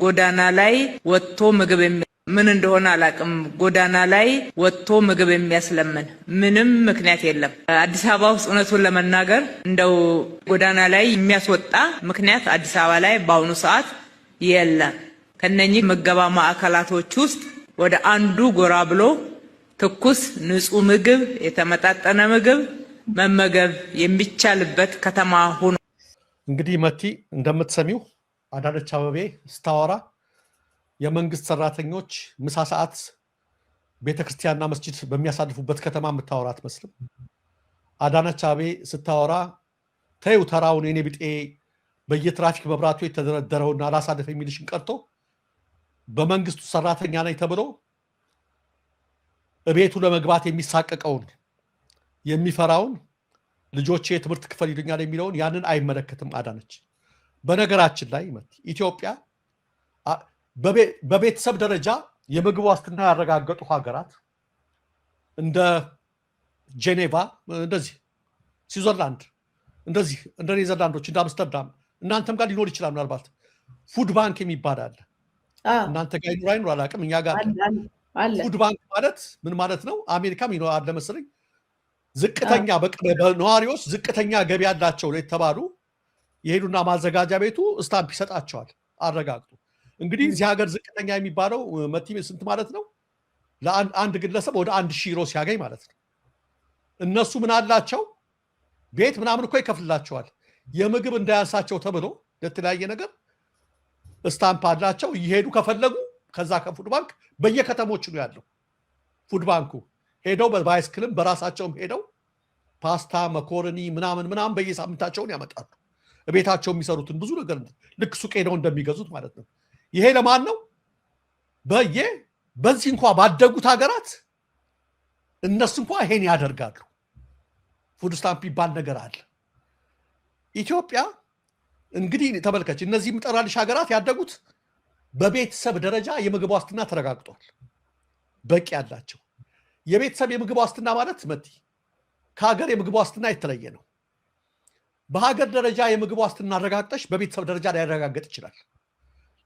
ጎዳና ላይ ወጥቶ ምግብ ምን እንደሆነ አላቅም። ጎዳና ላይ ወጥቶ ምግብ የሚያስለምን ምንም ምክንያት የለም። አዲስ አበባ ውስጥ እውነቱን ለመናገር እንደው ጎዳና ላይ የሚያስወጣ ምክንያት አዲስ አበባ ላይ በአሁኑ ሰዓት የለም። ከነኚህ ምገባ ማዕከላቶች ውስጥ ወደ አንዱ ጎራ ብሎ ትኩስ ንጹህ ምግብ የተመጣጠነ ምግብ መመገብ የሚቻልበት ከተማ ሆኖ እንግዲህ መቲ እንደምትሰሚው አዳነች አቤቤ ስታወራ የመንግስት ሰራተኞች ምሳ ሰዓት ቤተክርስቲያንና መስጂድ በሚያሳልፉበት ከተማ የምታወራ አትመስልም። አዳነች አቤቤ ስታወራ ተይው ተራውን የኔ ቢጤ በየትራፊክ መብራቱ የተደረደረውና አላሳልፍ የሚልሽን ቀርቶ በመንግስቱ ሰራተኛ ነኝ ተብሎ እቤቱ ለመግባት የሚሳቀቀውን የሚፈራውን ልጆቼ የትምህርት ክፍል ይሉኛል የሚለውን ያንን አይመለከትም አዳነች። በነገራችን ላይ ኢትዮጵያ በቤተሰብ ደረጃ የምግብ ዋስትና ያረጋገጡ ሀገራት እንደ ጄኔቫ፣ እንደዚህ ስዊዘርላንድ፣ እንደዚህ እንደ ኔዘርላንዶች፣ እንደ አምስተርዳም እናንተም ጋር ሊኖር ይችላል። ምናልባት ፉድ ባንክ የሚባል አለ። እናንተ ጋር ይኖር አይኖር አላውቅም። እኛ ጋር አለ። ፉድ ባንክ ማለት ምን ማለት ነው? አሜሪካም ይኖር አለ መሰለኝ። ዝቅተኛ በነዋሪዎች ዝቅተኛ ገቢ ያላቸው የተባሉ የሄዱና ማዘጋጃ ቤቱ ስታምፕ ይሰጣቸዋል አረጋግጡ። እንግዲህ እዚህ ሀገር ዝቅተኛ የሚባለው መቲ ስንት ማለት ነው? ለአንድ ግለሰብ ወደ 1000 ዩሮ ሲያገኝ ማለት ነው። እነሱ ምን አላቸው? ቤት ምናምን እኮ ይከፍልላቸዋል። የምግብ እንዳያንሳቸው ተብሎ ለተለያየ ነገር ስታምፕ አላቸው። እየሄዱ ከፈለጉ ከዛ ከፉድ ባንክ በየከተሞች ነው ያለው ፉድ ባንኩ። ሄደው በባይስክልም በራሳቸውም ሄደው ፓስታ፣ መኮረኒ ምናምን በየሳምንታቸውን ያመጣሉ። ቤታቸው የሚሰሩትን ብዙ ነገር ልክ ሱቅ ሄደው እንደሚገዙት ማለት ነው። ይሄ ለማን ነው? በዚህ እንኳ ባደጉት ሀገራት እነሱ እንኳ ይሄን ያደርጋሉ። ፉድ ስታምፕ ይባል ነገር አለ። ኢትዮጵያ እንግዲህ ተመልከች፣ እነዚህ የምጠራልሽ ሀገራት ያደጉት በቤተሰብ ደረጃ የምግብ ዋስትና ተረጋግጧል። በቂ ያላቸው የቤተሰብ የምግብ ዋስትና ማለት መቲ ከሀገር የምግብ ዋስትና የተለየ ነው። በሀገር ደረጃ የምግብ ዋስትና አረጋግጠሽ በቤተሰብ ደረጃ ሊያረጋግጥ ይችላል።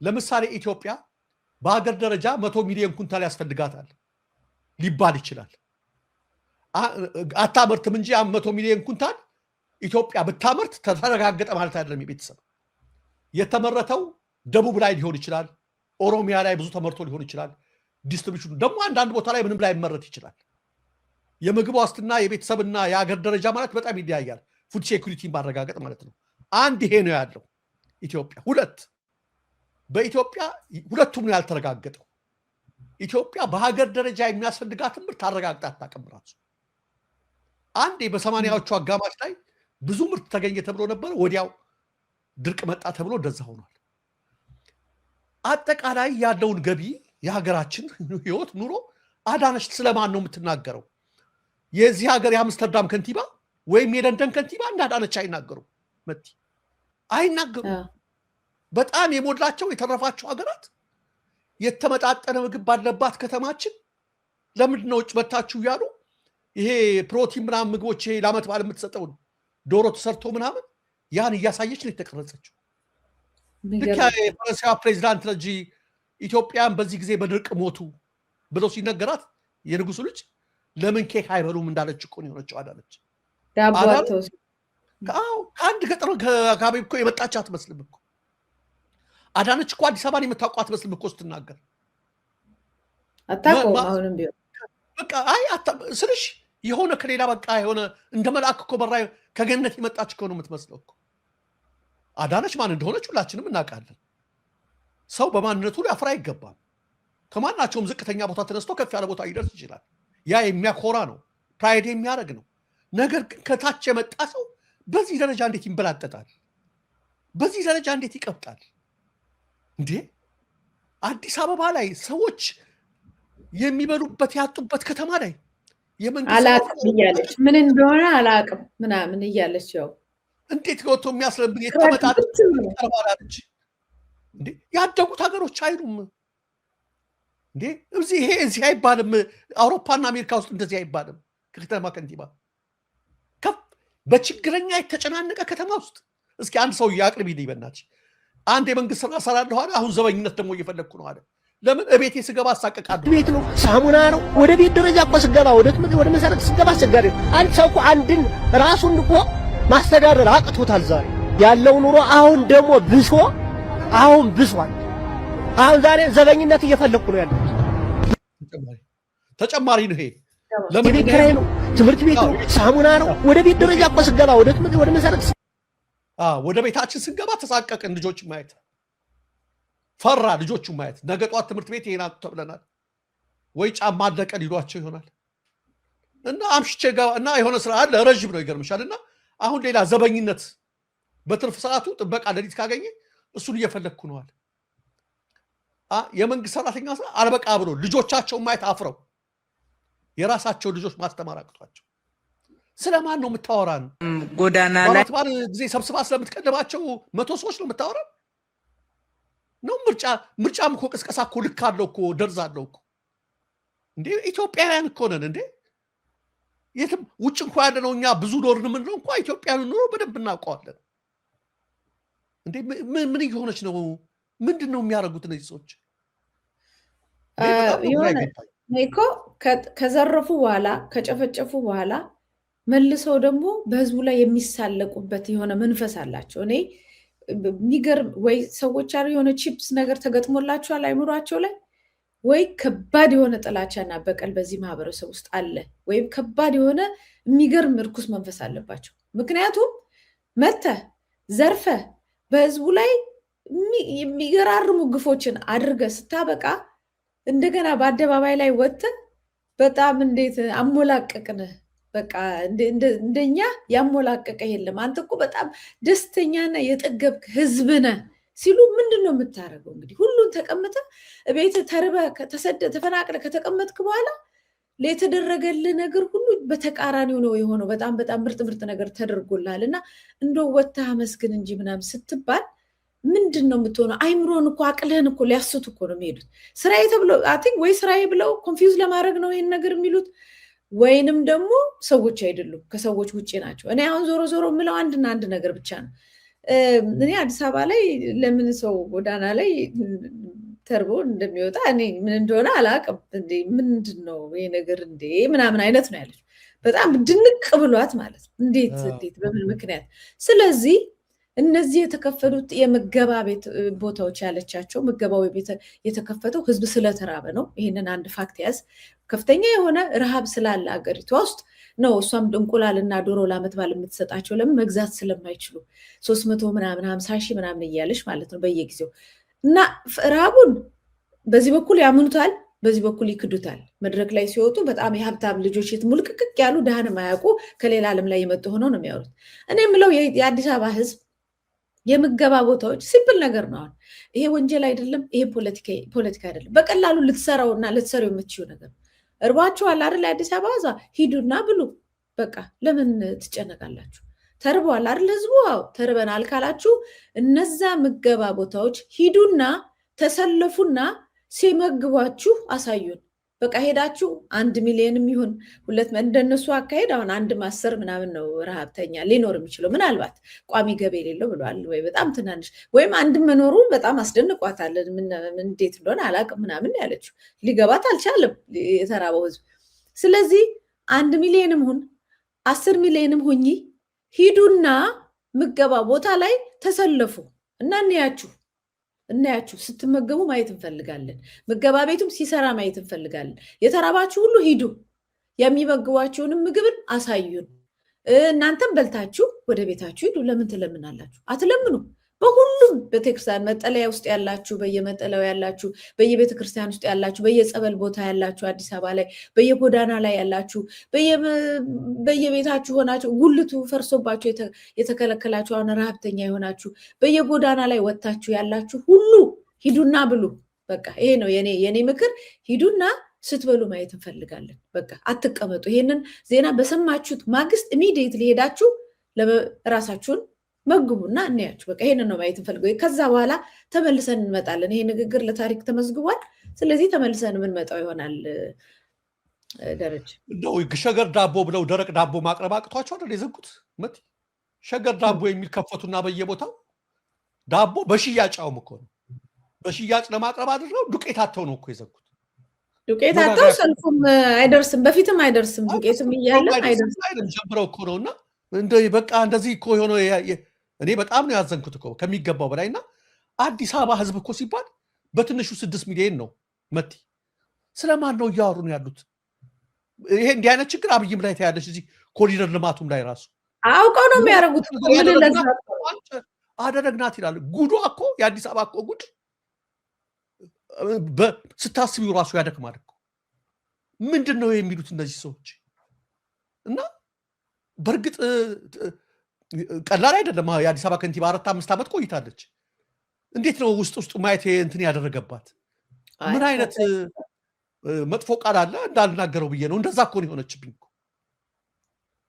ለምሳሌ ኢትዮጵያ በሀገር ደረጃ 100 ሚሊዮን ኩንታል ያስፈልጋታል ሊባል ይችላል። አታመርትም እንጂ 100 ሚሊዮን ኩንታል ኢትዮጵያ ብታመርት ተረጋገጠ ማለት አይደለም። የቤተሰብ የተመረተው ደቡብ ላይ ሊሆን ይችላል፣ ኦሮሚያ ላይ ብዙ ተመርቶ ሊሆን ይችላል። ዲስትሪቢዩሽኑ ደግሞ አንዳንድ ቦታ ላይ ምንም ላይ መረት ይችላል። የምግብ ዋስትና የቤተሰብና የሀገር ደረጃ ማለት በጣም ይለያያል። ፉድ ሴኩሪቲ ማረጋገጥ ማለት ነው። አንድ ይሄ ነው ያለው ኢትዮጵያ። ሁለት በኢትዮጵያ ሁለቱም ነው ያልተረጋገጠው። ኢትዮጵያ በሀገር ደረጃ የሚያስፈልጋትን ምርት አረጋግጣ አታውቅም ራሱ። አንዴ በ80ዎቹ አጋማሽ ላይ ብዙ ምርት ተገኘ ተብሎ ነበር፣ ወዲያው ድርቅ መጣ ተብሎ እንደዛ ሆኗል። አጠቃላይ ያለውን ገቢ የሀገራችን ህይወት ኑሮ አዳነች ስለማን ነው የምትናገረው? የዚህ ሀገር የአምስተርዳም ከንቲባ ወይም የለንደን ከንቲባ እንደ አዳነች አይናገሩም። መቲ አይናገሩም። በጣም የሞላቸው የተረፋቸው ሀገራት የተመጣጠነ ምግብ ባለባት ከተማችን ለምንድን ነው ውጭ መታችሁ እያሉ ይሄ ፕሮቲን ምናምን ምግቦች ይሄ ለዓመት በዓል የምትሰጠውን ዶሮ ተሰርቶ ምናምን ያን እያሳየች ነው የተቀረጸችው። ልክ የፈረንሳዊ ፕሬዚዳንት ልጅ ኢትዮጵያን በዚህ ጊዜ በድርቅ ሞቱ ብለው ሲነገራት የንጉሱ ልጅ ለምን ኬክ አይበሉም እንዳለች እኮ ነው የሆነችው አዳነች። ከአንድ ገጠር አካባቢ እኮ የመጣች አትመስልም እኮ አዳነች እኮ አዲስ አበባን የምታውቀው አትመስልም እኮ ስትናገር። አታውቀውም አሁንም ቢሆን በቃ ስልሽ የሆነ ከሌላ በቃ የሆነ እንደ መልአክ እኮ በራ ከገነት የመጣች እኮ ነው የምትመስለው እኮ አዳነች። ማን እንደሆነች ሁላችንም እናውቃለን። ሰው በማንነቱ ሊያፍራ አይገባም። ከማናቸውም ዝቅተኛ ቦታ ተነስቶ ከፍ ያለ ቦታ ይደርስ ይችላል። ያ የሚያኮራ ነው፣ ፕራይድ የሚያደርግ ነው። ነገር ግን ከታች የመጣ ሰው በዚህ ደረጃ እንዴት ይንበላጠጣል? በዚህ ደረጃ እንዴት ይቀብጣል እንዴ? አዲስ አበባ ላይ ሰዎች የሚበሉበት ያጡበት ከተማ ላይ አላቅም እያለች ምን እንደሆነ አላቅም ምናምን እያለች ያው እንዴት ወጥቶ የሚያስለብን የተመጣጣች እንዴ? ያደጉት ሀገሮች አይሉም እንዴ? እዚህ አይባልም። አውሮፓና አሜሪካ ውስጥ እንደዚህ አይባልም። ከተማ ከንቲባ በችግረኛ የተጨናነቀ ከተማ ውስጥ እስኪ አንድ ሰው ያቅርብ ይልኝ በእናትሽ። አንድ የመንግስት ስራ ሰራለሁ አለ። አሁን ዘበኝነት ደግሞ እየፈለግኩ ነው አለ። ለምን እቤቴ ስገባ አሳቀቃለሁ። ቤት ነው ሳሙና ነው። ወደ ቤት ደረጃ እኮ ስገባ ወደ መሰረት ስገባ አስቸጋሪ ነው። አንድ ሰው እኮ አንድን ራሱን እኮ ማስተዳደር አቅቶታል ዛሬ ያለው ኑሮ። አሁን ደግሞ ብሷል። አሁን ዛሬ ዘበኝነት እየፈለግኩ ነው ያለው። ተጨማሪ ነው ይሄ። ለምን ኪራይ ነው፣ ትምህርት ቤት ነው፣ ሳሙና ነው። ወደ ቤት ደረጃ እኮ ስገባ ወደ መሰረት ወደ ቤታችን ስንገባ ተሳቀቅን። ልጆች ማየት ፈራ። ልጆቹ ማየት ነገ ጧት ትምህርት ቤት ይሄን አጥቶ ተብለናል ወይ ጫማ አለቀ ሊሏቸው ይሆናል። እና አምሽቼ ገባ እና የሆነ ስራ አለ ረጅም ነው ይገርምሻል። እና አሁን ሌላ ዘበኝነት በትርፍ ሰዓቱ ጥበቃ ሌሊት ካገኘ እሱን እየፈለግኩ ነው አለ። የመንግስት ሰራተኛ አልበቃ ብሎ ልጆቻቸው ማየት አፍረው የራሳቸው ልጆች ማስተማር አቅቷቸው ስለማን ነው የምታወራን? ጎዳና ላይ ባል ጊዜ ሰብስባ ስለምትቀልባቸው 100 ሰዎች ነው የምታወራን ነው? ምርጫም እኮ ቅስቀሳ እኮ ልክ አለው እኮ ደርዝ አለው እኮ እንዴ። ኢትዮጵያውያን እኮ ነን እንዴ። የትም ውጭ እንኳ ያለ ነው እኛ ብዙ ኖርን ምን ነው እንኳ ኢትዮጵያዊ ኑሮ በደንብ እናውቀዋለን እንዴ። ምን እየሆነች ነው? ምንድን ነው የሚያደርጉት እነዚህ ሰዎች? እኮ ከዘረፉ በኋላ ከጨፈጨፉ በኋላ መልሰው ደግሞ በህዝቡ ላይ የሚሳለቁበት የሆነ መንፈስ አላቸው። እኔ የሚገርም ወይ ሰዎች አሉ የሆነ ቺፕስ ነገር ተገጥሞላቸዋል አይምሯቸው ላይ ወይ ከባድ የሆነ ጥላቻና በቀል በዚህ ማህበረሰብ ውስጥ አለ፣ ወይም ከባድ የሆነ የሚገርም እርኩስ መንፈስ አለባቸው። ምክንያቱም መተህ ዘርፈህ በህዝቡ ላይ የሚገራርሙ ግፎችን አድርገህ ስታበቃ እንደገና በአደባባይ ላይ ወጥተህ በጣም እንዴት አሞላቀቅንህ። በቃ እንደኛ ያሞላቀቀ የለም። አንተ እኮ በጣም ደስተኛና የጠገብክ ህዝብ ነህ ሲሉ ምንድን ነው የምታደርገው? እንግዲህ ሁሉን ተቀምጠ ቤት ተርበ ተፈናቅለ ከተቀመጥክ በኋላ የተደረገልህ ነገር ሁሉ በተቃራኒው ነው የሆነው። በጣም ምርጥ ነገር ተደርጎልሃል እና እንደው ወጥተህ አመስግን እንጂ ምናምን ስትባል ምንድን ነው የምትሆነው? አይምሮን እኮ አቅልህን እኮ ሊያስቱ እኮ ነው የሚሄዱት። ስራዬ ተብለው ወይ ስራዬ ብለው ኮንፊውዝ ለማድረግ ነው ይህን ነገር የሚሉት፣ ወይንም ደግሞ ሰዎች አይደሉም፣ ከሰዎች ውጭ ናቸው። እኔ አሁን ዞሮ የምለው አንድና አንድ ነገር ብቻ ነው። እኔ አዲስ አበባ ላይ ለምን ሰው ጎዳና ላይ ተርቦ እንደሚወጣ እኔ ምን እንደሆነ አላውቅም። ምንድን ነው ይሄ ነገር እንዴ ምናምን አይነት ነው ያለች። በጣም ድንቅ ብሏት ማለት ነው። እንዴት በምን ምክንያት? ስለዚህ እነዚህ የተከፈሉት የምገባ ቤት ቦታዎች ያለቻቸው ምገባው ቤት የተከፈተው ህዝብ ስለተራበ ነው። ይህንን አንድ ፋክት ያዝ። ከፍተኛ የሆነ ረሃብ ስላለ አገሪቷ ውስጥ ነው እሷም እንቁላልና ዶሮ ለዓመት በዓል የምትሰጣቸው። ለምን? መግዛት ስለማይችሉ 300 ምናምን 50 ሺህ ምናምን እያለች ማለት ነው በየጊዜው። እና ረሃቡን በዚህ በኩል ያምኑታል፣ በዚህ በኩል ይክዱታል። መድረክ ላይ ሲወጡ በጣም የሀብታም ልጆች ሙልቅቅቅ ያሉ ድሃን የማያውቁ ከሌላ ዓለም ላይ የመጡ ሆነው ነው የሚያወሩት። እኔ የምለው የአዲስ አበባ ህዝብ የምገባ ቦታዎች ሲምፕል ነገር ነው። ይሄ ወንጀል አይደለም፣ ይሄ ፖለቲካ አይደለም። በቀላሉ ልትሰራውና ልትሰሪው የምትችው ነገር ነው። እርባችኋል አይደል? አዲስ አበባ እዛ ሂዱና ብሉ። በቃ ለምን ትጨነቃላችሁ? ተርቧል አይደል ህዝቡ? ተርበናል ካላችሁ እነዛ ምገባ ቦታዎች ሂዱና ተሰለፉና ሲመግቧችሁ አሳዩን። በቃ ሄዳችሁ 1 ሚሊዮንም ይሁን 2 እንደነሱ አካሄድ አሁን 1 ምናምን ነው ረሃብተኛ ሊኖር የሚችለው፣ ምናልባት ቋሚ ገቢ የሌለው ብለዋል፣ ወይ በጣም ትናንሽ ወይም አንድ መኖሩ በጣም አስደንቋታል። እንዴት እንደሆነ አላውቅም ምናምን ያለችው ሊገባት አልቻለም የተራበው ህዝብ። ስለዚህ 1 ሚሊዮንም ሁን 10 ሚሊዮንም ሁኚ ሂዱና ምገባ ቦታ ላይ ተሰለፉ እና እናያችሁ ስትመገቡ ማየት እንፈልጋለን። ምገባ ቤቱም ሲሰራ ማየት እንፈልጋለን። የተራባችሁ ሁሉ ሂዱ፣ የሚመግቧችሁንም ምግብን አሳዩን። እናንተም በልታችሁ ወደ ቤታችሁ ሂዱ። ለምን ትለምናላችሁ? አትለምኑ። በሁሉም ቤተክርስቲያን መጠለያ ውስጥ ያላችሁ፣ በየመጠለያው ያላችሁ፣ በየቤተክርስቲያን ውስጥ ያላችሁ፣ በየጸበል ቦታ ያላችሁ፣ አዲስ አበባ ላይ በየጎዳና ላይ ያላችሁ፣ በየቤታችሁ ሆናችሁ ጉልቱ ፈርሶባችሁ የተከለከላችሁ አሁን ረሃብተኛ የሆናችሁ በየጎዳና ላይ ወጥታችሁ ያላችሁ ሁሉ ሂዱና ብሉ። በቃ ይሄ ነው የኔ ምክር። ሂዱና ስትበሉ ማየት እንፈልጋለን። በቃ አትቀመጡ። ይሄንን ዜና በሰማችሁት ማግስት ኢሚዲየትሊ ሄዳችሁ ለራሳችሁን መግቡና እናያችሁ። በቃ ይሄንን ነው ማየት እንፈልገው። ከዛ በኋላ ተመልሰን እንመጣለን። ይሄ ንግግር ለታሪክ ተመዝግቧል። ስለዚህ ተመልሰን የምንመጣው ይሆናል። ደረጀ እንደው ሸገር ዳቦ ብለው ደረቅ ዳቦ ማቅረብ አቅቷቸው አይደል የዘጉት? ሸገር ዳቦ የሚል ከፈቱና በየቦታው ዳቦ በሽያጫውም እኮ ነው በሽያጭ ለማቅረብ አድርገው ዱቄት አተው ነው እኮ የዘጉት። ዱቄት አተው ሰልፉም አይደርስም በፊትም አይደርስም ዱቄትም እያለ አይደርስም ጀምረው እኮ ነውና እንደ በቃ እንደዚህ እኮ የሆነ እኔ በጣም ነው ያዘንኩት እኮ ከሚገባው በላይና አዲስ አበባ ህዝብ እኮ ሲባል በትንሹ 6 ሚሊዮን ነው መቲ ስለማን ነው እያወሩ ነው ያሉት? ይሄ እንዲህ አይነት ችግር አብይም ላይ ታያለሽ እዚህ ኮሪደር ልማቱም ላይ ራሱ አውቀው ነው የሚያደርጉት አደረግናት ይላል። ጉዷ እኮ የአዲስ አበባ እኮ ጉድ ስታስቢው ራሱ ያደክማል እኮ ምንድን ነው የሚሉት እነዚህ ሰዎች? እና በእርግጥ ቀላል አይደለም። የአዲስ አበባ ከንቲባ 4-5 ዓመት ቆይታለች። እንዴት ነው ውስጥ ማየት እንትን ያደረገባት? ምን አይነት መጥፎ ቃል አለ እንዳልናገረው ብዬ ነው። እንደዛ እኮ ነው የሆነችብኝ እኮ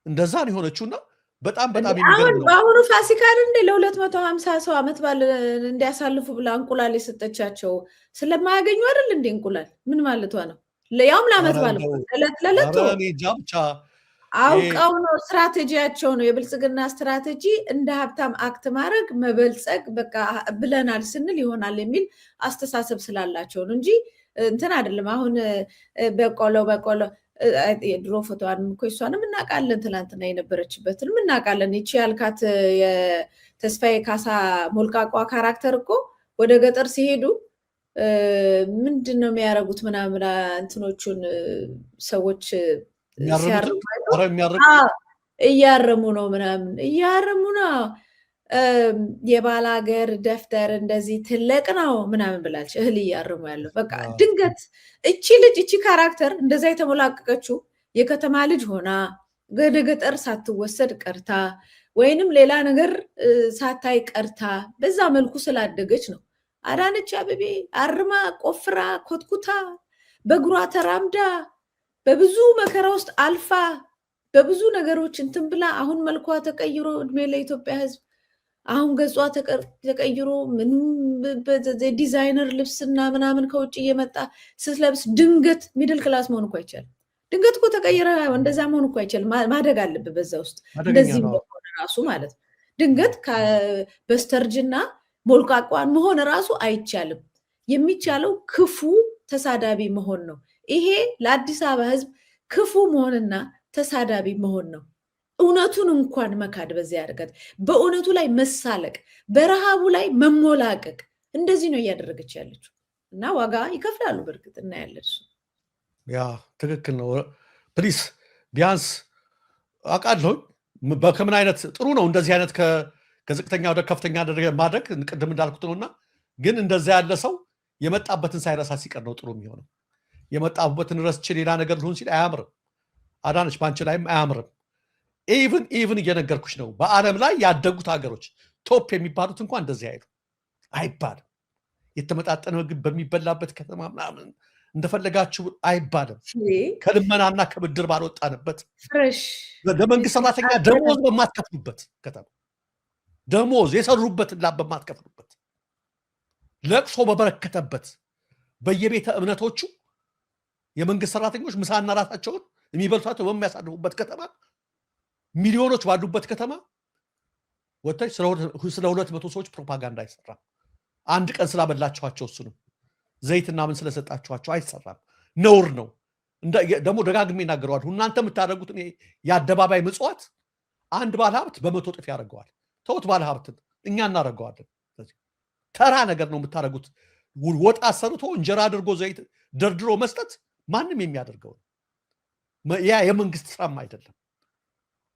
እንደዛ ነው የሆነችውና በጣም የሚገርም ነው። በአሁኑ ፋሲካ እንደ ለ250 ሰው ዓመት ባለ እንዲያሳልፉ ብላ እንቁላል የሰጠቻቸው ስለማያገኙ አይደል እንደ እንቁላል ምን ማለቷ ነው? ያውም ለዓመት ባለ ለለለቶ አውቀው ነው ስትራቴጂያቸው ነው። የብልጽግና ስትራቴጂ እንደ ሀብታም አክት ማድረግ መበልጸግ በቃ ብለናል ስንል ይሆናል የሚል አስተሳሰብ ስላላቸው ነው እንጂ እንትን አይደለም። አሁን በቆሎ የድሮ ፎቶዋንም እኮ እሷንም እናውቃለን፣ ትናንትና የነበረችበትንም እናውቃለን። ይቺ ያልካት የተስፋዬ ካሳ ሞልቃቋ ካራክተር እኮ ወደ ገጠር ሲሄዱ ምንድን ነው የሚያደርጉት ምናምን እንትኖቹን ሰዎች እያረሙ ነው ምናምን እያረሙ ነው። የባላገር ደፍተር እንደዚህ ትልቅ ነው ምናምን ብላለች። እህል እያረሙ ያለው በቃ ድንገት እቺ ካራክተር እንደዛ የተሞላቀቀችው የከተማ ልጅ ሆና ወደ ገጠር ሳትወሰድ ቀርታ ወይንም ሌላ ነገር ሳታይ ቀርታ በዛ መልኩ ስላደገች ነው። አዳነች አቤቤ አርማ ቆፍራ ኮትኩታ በእግሯ ተራምዳ በብዙ መከራ ውስጥ አልፋ በብዙ ነገሮች እንትን ብላ አሁን መልኳ ተቀይሮ እድሜ ለኢትዮጵያ ሕዝብ አሁን ገጿ ተቀይሮ ምንም ዲዛይነር ልብስና ምናምን ከውጭ እየመጣ ስትለብስ ድንገት ሚድል ክላስ መሆን እኮ አይቻልም። ድንገት እኮ ተቀይረ እንደዛ መሆን እኮ አይቻልም። ማደግ አለብህ በዛ ውስጥ እንደዚህ መሆን ራሱ ማለት ነው። ድንገት በስተርጅና ሞልቃቋን መሆን ራሱ አይቻልም። የሚቻለው ክፉ ተሳዳቢ መሆን ነው። ይሄ ለአዲስ አበባ ህዝብ ክፉ መሆንና ተሳዳቢ መሆን ነው። እውነቱን እንኳን መካድ በዚያ ያደርጋት፣ በእውነቱ ላይ መሳለቅ፣ በረሃቡ ላይ መሞላቀቅ፣ እንደዚህ ነው እያደረገች ያለችው እና ዋጋ ይከፍላሉ። በእርግጥ እናያለን። እሱ ያ ትክክል ነው። ፕሊስ ቢያንስ አውቃለሁ ከምን አይነት ጥሩ ነው እንደዚህ አይነት ከዝቅተኛ ወደ ከፍተኛ ደረጃ ማድረግ ቅድም እንዳልኩት ነውና፣ ግን እንደዛ ያለ ሰው የመጣበትን ሳይረሳ ሲቀር ነው ጥሩ የሚሆነው። የመጣበትን ረስቼ ሌላ ነገር ልሁን ሲል አያምርም። አዳነች ባንቺ ላይም አያምርም። ኢቭን እየነገርኩሽ ነው። በዓለም ላይ ያደጉት ሀገሮች ቶፕ የሚባሉት እንኳን እንደዚህ አይባልም። የተመጣጠነ ምግብ በሚበላበት ከተማ ምናምን እንደፈለጋችሁ አይባልም። ከልመናና ከብድር ባልወጣንበት ለመንግስት ሰራተኛ ደሞዝ በማትከፍሉበት ከተማ ደሞዝ የሰሩበትን ላብ በማትከፍሉበት ለቅሶ በበረከተበት በየቤተ እምነቶቹ የመንግስት ሰራተኞች ምሳና ራታቸውን የሚበልቷቸው በሚያሳልፉበት ከተማ ሚሊዮኖች ባሉበት ከተማ ወጥተሽ ስለ 200 ሰዎች ፕሮፓጋንዳ አይሰራም። አንድ ቀን ስላበላችኋቸው እሱንም ዘይትና ምን ስለሰጣችኋቸው አይሰራም። ነውር ነው። ደግሞ ደጋግሜ እናገረዋለሁ። እናንተ የምታደርጉት የአደባባይ ምጽዋት አንድ ባለሀብት በ100 እጥፍ ያደርገዋል። ተውት ባለሀብትን እኛ እናደርገዋለን። ተራ ነገር ነው የምታደርጉት። ወጥ አሰርቶ እንጀራ አድርጎ ዘይት ደርድሮ መስጠት ማንም የሚያደርገው ነው። ያ የመንግስት ስራም አይደለም።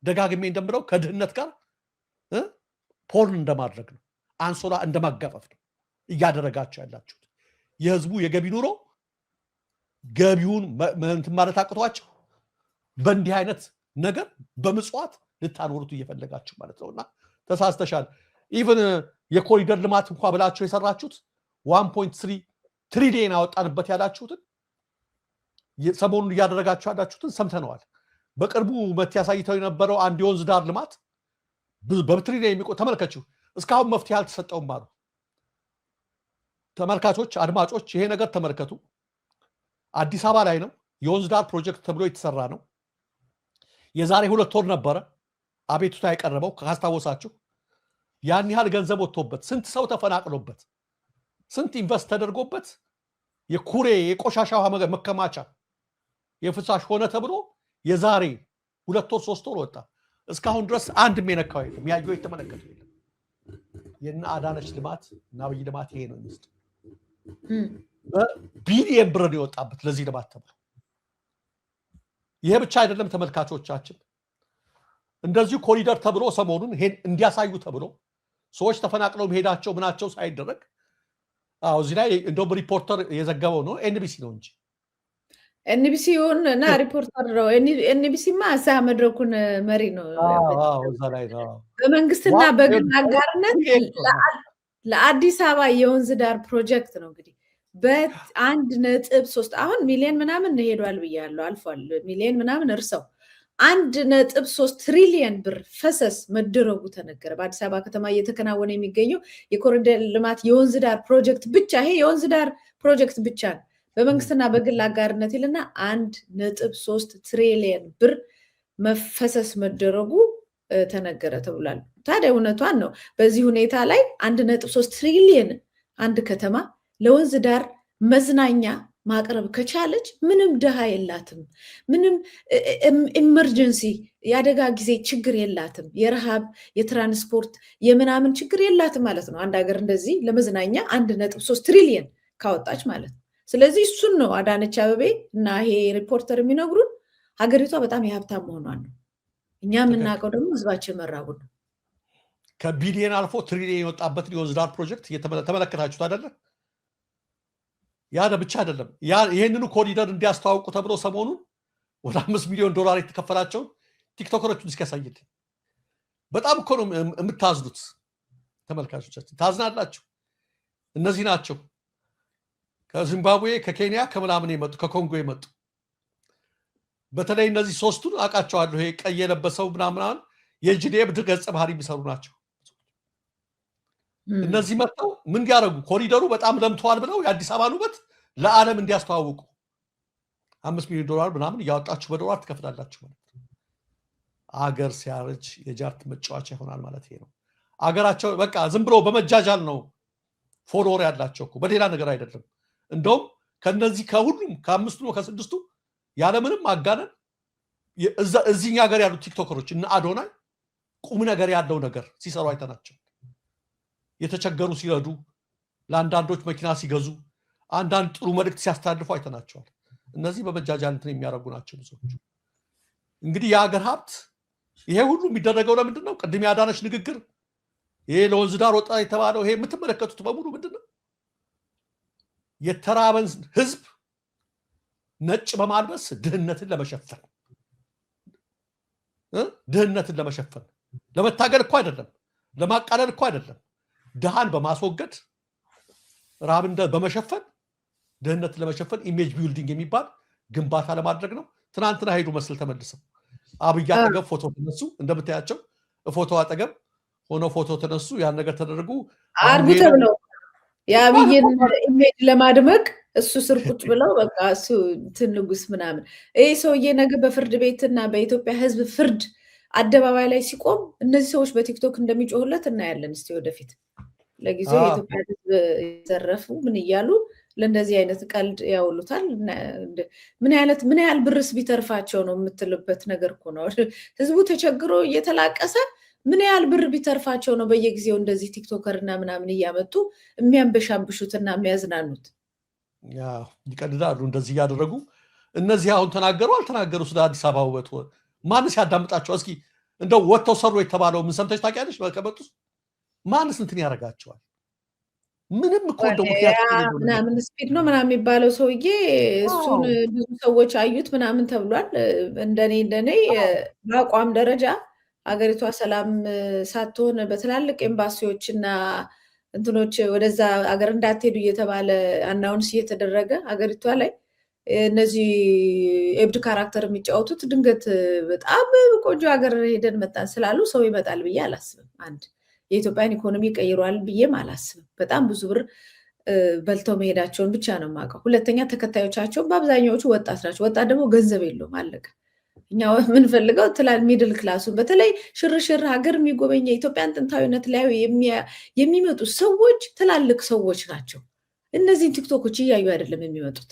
ደጋግሜ እንደምለው ከድህነት ጋር ፖርን እንደማድረግ ነው። አንሶላ እንደማጋፈፍ ነው እያደረጋችሁ ያላችሁት። የህዝቡ የገቢ ኑሮ ገቢውን እንትን ማለት አቅቷቸው በእንዲህ አይነት ነገር በምጽዋት ልታኖሩት እየፈለጋችሁ ማለት ነውና ተሳስተሻል። ኢቭን የኮሪደር ልማት እንኳ ብላችሁ የሰራችሁት 1.3 ትሪሊየን ያወጣንበት ያላችሁትን ሰሞኑን እያደረጋችሁ ያላችሁትን ሰምተነዋል። በቅርቡ መት ያሳይተው የነበረው አንድ የወንዝ ዳር ልማት በትሪሊየን የሚቆ ተመልከችሁ። እስካሁን መፍትሄ አልተሰጠውም አሉ። ተመልካቾች፣ አድማጮች ይሄ ነገር ተመልከቱ። አዲስ አበባ ላይ ነው የወንዝ ዳር ፕሮጀክት ተብሎ የተሰራ ነው። የዛሬ 2 ወር ነበረ አቤቱታ የቀረበው ካስታወሳችሁ። ያን ያህል ገንዘብ ወጥቶበት ስንት ሰው ተፈናቅሎበት ስንት ኢንቨስት ተደርጎበት የኩሬ የቆሻሻ ውሃ መከማቻ የፍሳሽ ሆነ ተብሎ የዛሬ 2 ወር 3 ወር ወጣ። እስካሁን ድረስ አንድም የነካው የለም፣ ያየው የተመለከተው የለም። የእነ አዳነች ልማት እና አብይ ልማት ይሄ ነው የሚስጥ በቢሊየን ብር ነው የወጣበት ለዚህ ልማት ተብሎ። ይሄ ብቻ አይደለም ተመልካቾቻችን፣ እንደዚሁ ኮሪደር ተብሎ ሰሞኑን ይሄን እንዲያሳዩ ተብሎ ሰዎች ተፈናቅለው መሄዳቸው ምናቸው ሳይደረግ እዚህ ላይ እንደውም ሪፖርተር የዘገበው ነው ኤንቢሲ ነው እንጂ ኤንቢሲውን እና ሪፖርተር ነው። ኤንቢሲማ እዛ መድረኩን መሪ ነው። እዛ ላይ ነው በመንግስትና በግል አጋርነት ለአዲስ አበባ የወንዝ ዳር ፕሮጀክት ነው እንግዲህ በ1.3 አሁን ሚሊዮን ምናምን ሄዷል ብያለሁ፣ አልፏል ሚሊዮን ምናምን እርሰው 1.3 ትሪሊየን ብር ፈሰስ መደረጉ ተነገረ። በአዲስ አበባ ከተማ እየተከናወነ የሚገኘው የኮሪደር ልማት የወንዝ ዳር ፕሮጀክት ብቻ ይሄ የወንዝ ዳር ፕሮጀክት ብቻ ነው በመንግስትና በግል አጋርነት ይልና 1.3 ትሪሊየን ብር መፈሰስ መደረጉ ተነገረ ተብሏል። ታዲያ እውነቷን ነው። በዚህ ሁኔታ ላይ 1.3 ትሪሊየን አንድ ከተማ ለወንዝ ዳር መዝናኛ ማቅረብ ከቻለች ምንም ድሃ የላትም፣ ምንም ኢመርጀንሲ የአደጋ ጊዜ ችግር የላትም፣ የረሃብ የትራንስፖርት የምናምን ችግር የላትም ማለት ነው። አንድ ሀገር እንደዚህ ለመዝናኛ 1.3 ትሪሊየን ካወጣች ማለት ነው። ስለዚህ እሱን ነው አዳነች አበቤ እና ይሄ ሪፖርተር የሚነግሩን ሀገሪቷ በጣም የሀብታም መሆኗን ነው። እኛ የምናውቀው ደግሞ ህዝባችን መራቡ ነው። ከቢሊየን አልፎ ትሪሊየን የወጣበትን የወንዝ ዳር ፕሮጀክት ተመለከታችሁት አይደለ? ያ ብቻ አይደለም። ይህንኑ ኮሪደር እንዲያስተዋውቁ ተብሎ ሰሞኑን ወደ $5 ሚሊዮን የተከፈላቸውን ቲክቶከሮቹን እስኪያሳይልኝ በጣም እኮ ነው የምታዝኑት ተመልካቾቻችን፣ ታዝናላችሁ። እነዚህ ናቸው ከዚምባብዌ ከኬንያ ከምናምን የመጡ ከኮንጎ የመጡ በተለይ እነዚህ ሶስቱን አውቃቸዋለሁ። ይሄ ቀይ የለበሰው ምናምን የጅኔብ ገጸ ባህሪ የሚሰሩ ናቸው። እነዚህ መጥተው ምን ያደርጉ ኮሪደሩ በጣም ለምተዋል ብለው የአዲስ አበባን ውበት ለዓለም እንዲያስተዋውቁ $5 ሚሊዮን ምናምን እያወጣችሁ በዶላር ትከፍላላችሁ ማለት ነው። አገር ሲያረጅ የጃርት መጫወቻ ይሆናል ማለት ይሄ ነው። አገራቸው በቃ ዝም ብሎ በመጃጃል ነው ፎሎወር ያላቸው እኮ በሌላ ነገር አይደለም። እንደውም ከነዚህ ከሁሉም ከአምስቱ ነው ከስድስቱ ያለምንም አጋነን እዚህኛ ሀገር ያሉ ቲክቶከሮች እና አዶናይ ቁም ነገር ያለው ነገር ሲሰሩ አይተናቸው፣ የተቸገሩ ሲረዱ፣ ለአንዳንዶች መኪና ሲገዙ፣ አንዳንድ ጥሩ መልእክት ሲያስተላልፉ አይተናቸዋል። እነዚህ በመጃጃል እንትን የሚያደርጉ ናቸው ብዙዎቹ። እንግዲህ የሀገር ሀብት ይሄ ሁሉ የሚደረገው ለምንድን ነው? ቅድም ያዳነች ንግግር ይሄ ለወንዝ ዳር ወጣ የተባለው ይሄ የምትመለከቱት በሙሉ ምንድን ነው? የተራበን ህዝብ ነጭ በማልበስ ድህነትን ለመሸፈን ለመታገል እኮ አይደለም፣ ለማቃለል እኮ አይደለም። ድሃን በማስወገድ ራብን በመሸፈን ድህነትን ለመሸፈን ኢሜጅ ቢልዲንግ የሚባል ግንባታ ለማድረግ ነው። ትናንትና ሄዱ መስል ተመልሰው አብይ አጠገብ ፎቶ ተነሱ። እንደምታያቸው ፎቶ አጠገብ ሆኖ ፎቶ ተነሱ። ያን ነገር ተደረጉ አርጉተው ነው የአብይን ኢሜጅ ለማድመቅ እሱ ስር ቁጭ ብለው በቃ እሱ ንጉስ ምናምን። ይሄ ሰውዬ ነገ በፍርድ ቤትና በኢትዮጵያ ህዝብ ፍርድ አደባባይ ላይ ሲቆም እነዚህ ሰዎች በቲክቶክ እንደሚጮሁለት እናያለን። እስቲ ወደፊት ለጊዜው የኢትዮጵያ ህዝብ የዘረፉ ምን እያሉ ለእንደዚህ አይነት ቀልድ ያውሉታል። ምን ያህል ብርስ ቢተርፋቸው ነው የምትልበት ነገር እኮ ነው። ህዝቡ ተቸግሮ እየተላቀሰ ምን ያህል ብር ቢተርፋቸው ነው በየጊዜው እንደዚህ ቲክቶከር እና ምናምን እያመጡ የሚያንበሻብሹትና የሚያዝናኑት? ይቀልዳሉ እንደዚህ እያደረጉ። እነዚህ አሁን ተናገሩ አልተናገሩ ስለ አዲስ አበባ ውበት ማንስ ያዳምጣቸው? እስኪ እንደው ወጥተው ሰሩ የተባለው ምን ሰምተሽ ታውቂያለሽ? ከመጡ ማንስ እንትን ያደርጋቸዋል? ምንም እኮ እንደው ምናምን ስፒድ ነው ምናምን የሚባለው ሰውዬ እሱን ብዙ ሰዎች አዩት ምናምን ተብሏል። እንደኔ በአቋም ደረጃ ሀገሪቷ ሰላም ሳትሆን በትላልቅ ኤምባሲዎች እና እንትኖች ወደዛ ሀገር እንዳትሄዱ እየተባለ አናውንስ እየተደረገ ሀገሪቷ ላይ እነዚህ ኤብድ ካራክተር የሚጫወቱት ድንገት በጣም ቆንጆ ሀገር ሄደን መጣን ስላሉ ሰው ይመጣል ብዬ አላስብም። አንድ የኢትዮጵያን ኢኮኖሚ ቀይሯል ብዬም አላስብም። በጣም ብዙ ብር በልተው መሄዳቸውን ብቻ ነው የማውቀው። ሁለተኛ ተከታዮቻቸውን በአብዛኛዎቹ ወጣት ናቸው። ወጣት ደግሞ ገንዘብ የለውም፣ አለቀ። እኛ የምንፈልገው ሚድል ክላሱን በተለይ ሽርሽር ሀገር የሚጎበኘ ኢትዮጵያን ጥንታዊነት ላይ የሚመጡ ሰዎች ትላልቅ ሰዎች ናቸው። እነዚህን ቲክቶኮች እያዩ አይደለም የሚመጡት።